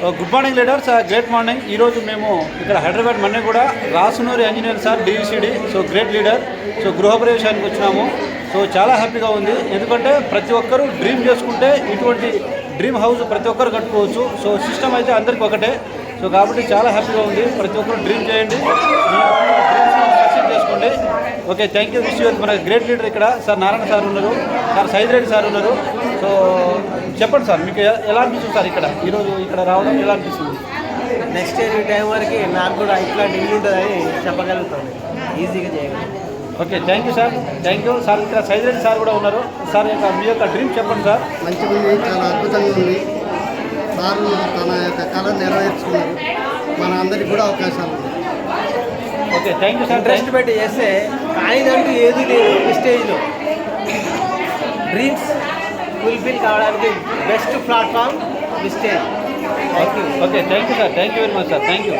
Good morning leaders, great morning. ఈరోజు మేము ఇక్కడ హైదరాబాద్ మన్నే కూడా రాసునూరి ఇంజనీర్ సార్ డివిసిడి, సో గ్రేట్ లీడర్, సో గృహప్రవేశానికి వచ్చినాము. సో చాలా హ్యాపీగా ఉంది. ఎందుకంటే ప్రతి ఒక్కరూ డ్రీమ్ చేసుకుంటే ఇటువంటి డ్రీమ్ హౌస్ ప్రతి ఒక్కరు కట్టుకోవచ్చు. సో సిస్టమ్ అయితే అందరికి ఒకటే. సో కాబట్టి చాలా హ్యాపీగా ఉంది. ప్రతి ఒక్కరు డ్రీమ్ చేయండి, సక్సెస్ చేసుకోండి. Okay, thank you. Wish you. మన గ్రేట్ లీడర్ ఇక్కడ సార్ నారాయణ సార్ ఉన్నారు, సార్ సైదిరెడ్డి సార్ ఉన్నారు. సో చెప్పండి సార్, మీకు ఎలా అనిపిస్తుంది సార్ ఇక్కడ ఈరోజు ఇక్కడ రావడం ఎలా అనిపిస్తుంది? నెక్స్ట్ ఇయర్ ఈ టైం వరకు నాకు కూడా ఇట్లాంటి ఇల్లు ఉంటుందని చెప్పగలుగుతాను, ఈజీగా చేయగలుగుతాను. Okay, thank you sir, thank you sir. ఇక్కడ సైదిరెడ్డి సార్ కూడా ఉన్నారు. సార్ మీ యొక్క డ్రీమ్ చెప్పండి సార్. మంచిగా ఉంది, చాలా అద్భుతంగా ఉంది. సారు తన యొక్క కళ నెరవేర్చుకున్నారు. మన అందరికీ కూడా అవకాశాలు ఉన్నాయి. Okay, thank you sir. Interest పెట్టి చేస్తే కానిదంటూ ఏది లేదు. ఈ స్టేజ్లో డ్రీమ్స్ ఫుల్ఫిల్ కావడానికి బెస్ట్ ప్లాట్ఫామ్ ఈ stage. Thank you. Okay, thank you sir, thank you very much sir, thank you.